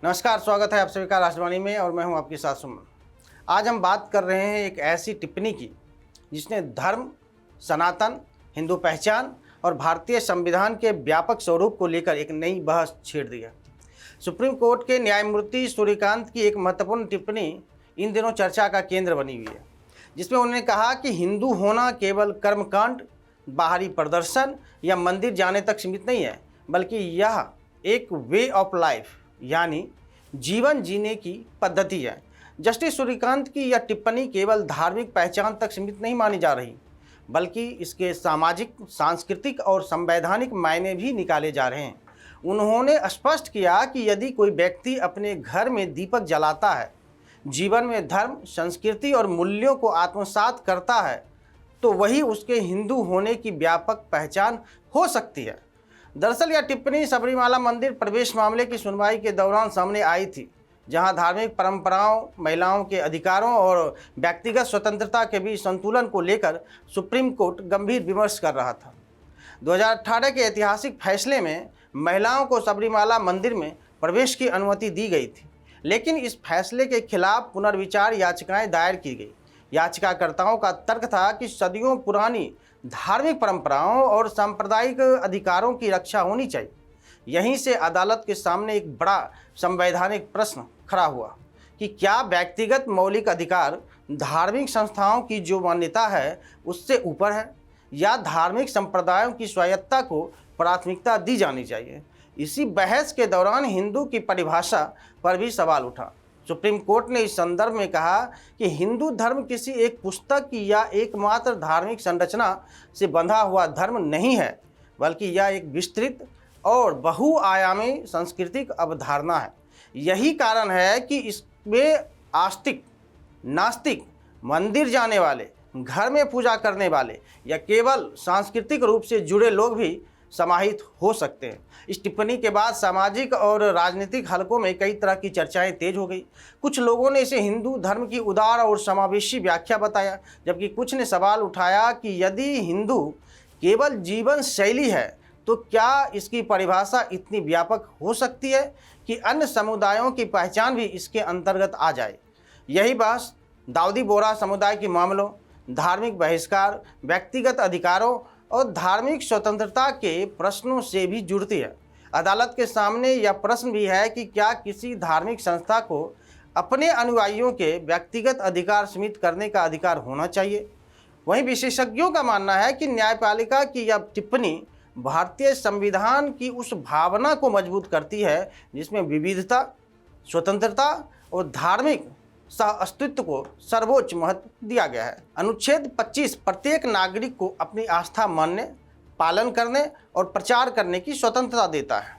नमस्कार, स्वागत है आप सभी का राजवाणी में और मैं हूं आपके साथ सुमन। आज हम बात कर रहे हैं एक ऐसी टिप्पणी की जिसने धर्म, सनातन, हिंदू पहचान और भारतीय संविधान के व्यापक स्वरूप को लेकर एक नई बहस छेड़ दी है। सुप्रीम कोर्ट के न्यायमूर्ति सूर्यकांत की एक महत्वपूर्ण टिप्पणी इन दिनों चर्चा का केंद्र बनी हुई है, जिसमें उन्होंने कहा कि हिंदू होना केवल कर्मकांड, बाहरी प्रदर्शन या मंदिर जाने तक सीमित नहीं है, बल्कि यह एक वे ऑफ लाइफ यानी जीवन जीने की पद्धति है। जस्टिस सूर्यकांत की यह टिप्पणी केवल धार्मिक पहचान तक सीमित नहीं मानी जा रही, बल्कि इसके सामाजिक, सांस्कृतिक और संवैधानिक मायने भी निकाले जा रहे हैं। उन्होंने स्पष्ट किया कि यदि कोई व्यक्ति अपने घर में दीपक जलाता है, जीवन में धर्म, संस्कृति और मूल्यों को आत्मसात करता है, तो वही उसके हिंदू होने की व्यापक पहचान हो सकती है। दरअसल यह टिप्पणी सबरीमाला मंदिर प्रवेश मामले की सुनवाई के दौरान सामने आई थी, जहां धार्मिक परंपराओं, महिलाओं के अधिकारों और व्यक्तिगत स्वतंत्रता के बीच संतुलन को लेकर सुप्रीम कोर्ट गंभीर विमर्श कर रहा था। 2018 के ऐतिहासिक फैसले में महिलाओं को सबरीमाला मंदिर में प्रवेश की अनुमति दी गई थी, लेकिन इस फैसले के खिलाफ पुनर्विचार याचिकाएं दायर की गई। याचिकाकर्ताओं का तर्क था कि सदियों पुरानी धार्मिक परंपराओं और सांप्रदायिक अधिकारों की रक्षा होनी चाहिए। यहीं से अदालत के सामने एक बड़ा संवैधानिक प्रश्न खड़ा हुआ कि क्या व्यक्तिगत मौलिक अधिकार धार्मिक संस्थाओं की जो मान्यता है उससे ऊपर है, या धार्मिक संप्रदायों की स्वायत्तता को प्राथमिकता दी जानी चाहिए। इसी बहस के दौरान हिंदू की परिभाषा पर भी सवाल उठा। सुप्रीम कोर्ट ने इस संदर्भ में कहा कि हिंदू धर्म किसी एक पुस्तक या एकमात्र धार्मिक संरचना से बंधा हुआ धर्म नहीं है, बल्कि यह एक विस्तृत और बहुआयामी सांस्कृतिक अवधारणा है। यही कारण है कि इसमें आस्तिक, नास्तिक, मंदिर जाने वाले, घर में पूजा करने वाले या केवल सांस्कृतिक रूप से जुड़े लोग भी समाहित हो सकते हैं। इस टिप्पणी के बाद सामाजिक और राजनीतिक हलकों में कई तरह की चर्चाएं तेज हो गई। कुछ लोगों ने इसे हिंदू धर्म की उदार और समावेशी व्याख्या बताया, जबकि कुछ ने सवाल उठाया कि यदि हिंदू केवल जीवन शैली है तो क्या इसकी परिभाषा इतनी व्यापक हो सकती है कि अन्य समुदायों की पहचान भी इसके अंतर्गत आ जाए। यही बहस दाऊदी बोहरा समुदाय के मामलों, धार्मिक बहिष्कार, व्यक्तिगत अधिकारों और धार्मिक स्वतंत्रता के प्रश्नों से भी जुड़ती है। अदालत के सामने यह प्रश्न भी है कि क्या किसी धार्मिक संस्था को अपने अनुयायियों के व्यक्तिगत अधिकार सीमित करने का अधिकार होना चाहिए। वहीं विशेषज्ञों का मानना है कि न्यायपालिका की यह टिप्पणी भारतीय संविधान की उस भावना को मजबूत करती है जिसमें विविधता, स्वतंत्रता और धार्मिक सह अस्तित्व को सर्वोच्च महत्व दिया गया है। अनुच्छेद 25 प्रत्येक नागरिक को अपनी आस्था मानने, पालन करने और प्रचार करने की स्वतंत्रता देता है।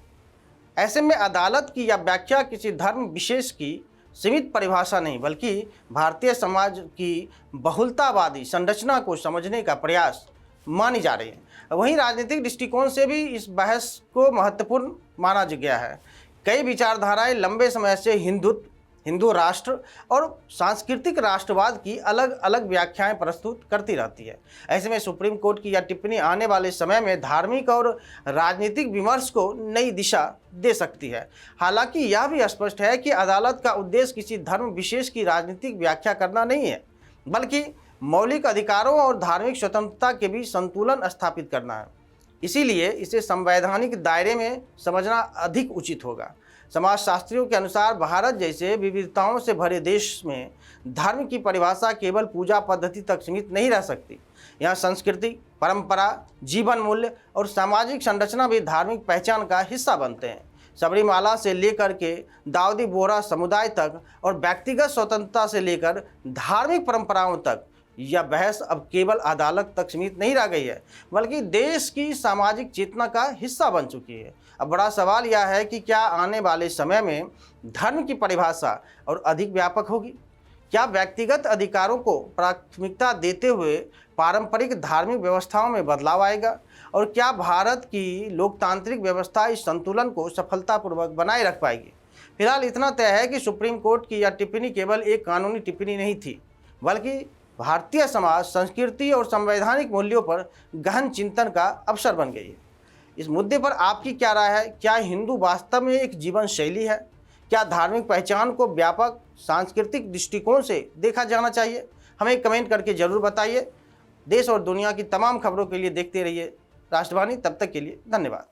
ऐसे में अदालत की यह व्याख्या किसी धर्म विशेष की सीमित परिभाषा नहीं, बल्कि भारतीय समाज की बहुलतावादी संरचना को समझने का प्रयास मानी जा रही है। वहीं राजनीतिक दृष्टिकोण से भी इस बहस को महत्वपूर्ण माना गया है। कई विचारधाराएं लंबे समय से हिंदुत्व, हिंदू राष्ट्र और सांस्कृतिक राष्ट्रवाद की अलग अलग व्याख्याएं प्रस्तुत करती रहती है। ऐसे में सुप्रीम कोर्ट की यह टिप्पणी आने वाले समय में धार्मिक और राजनीतिक विमर्श को नई दिशा दे सकती है। हालांकि यह भी स्पष्ट है कि अदालत का उद्देश्य किसी धर्म विशेष की राजनीतिक व्याख्या करना नहीं है, बल्कि मौलिक अधिकारों और धार्मिक स्वतंत्रता के बीच संतुलन स्थापित करना है। इसीलिए इसे संवैधानिक दायरे में समझना अधिक उचित होगा। समाजशास्त्रियों के अनुसार भारत जैसे विविधताओं से भरे देश में धर्म की परिभाषा केवल पूजा पद्धति तक सीमित नहीं रह सकती। यहाँ संस्कृति, परंपरा, जीवन मूल्य और सामाजिक संरचना भी धार्मिक पहचान का हिस्सा बनते हैं। सबरीमाला से लेकर के दाऊदी बोहरा समुदाय तक और व्यक्तिगत स्वतंत्रता से लेकर धार्मिक परंपराओं तक यह बहस अब केवल अदालत तक सीमित नहीं रह गई है, बल्कि देश की सामाजिक चेतना का हिस्सा बन चुकी है। अब बड़ा सवाल यह है कि क्या आने वाले समय में धर्म की परिभाषा और अधिक व्यापक होगी? क्या व्यक्तिगत अधिकारों को प्राथमिकता देते हुए पारंपरिक धार्मिक व्यवस्थाओं में बदलाव आएगा? और क्या भारत की लोकतांत्रिक व्यवस्था इस संतुलन को सफलतापूर्वक बनाए रख पाएगी? फिलहाल इतना तय है कि सुप्रीम कोर्ट की यह टिप्पणी केवल एक कानूनी टिप्पणी नहीं थी, बल्कि भारतीय समाज, संस्कृति और संवैधानिक मूल्यों पर गहन चिंतन का अवसर बन गई है। इस मुद्दे पर आपकी क्या राय है? क्या हिंदू वास्तव में एक जीवन शैली है क्या धार्मिक पहचान को व्यापक सांस्कृतिक दृष्टिकोण से देखा जाना चाहिए? हमें कमेंट करके जरूर बताइए। देश और दुनिया की तमाम खबरों के लिए देखते रहिए राष्ट्रवाणी। तब तक के लिए धन्यवाद।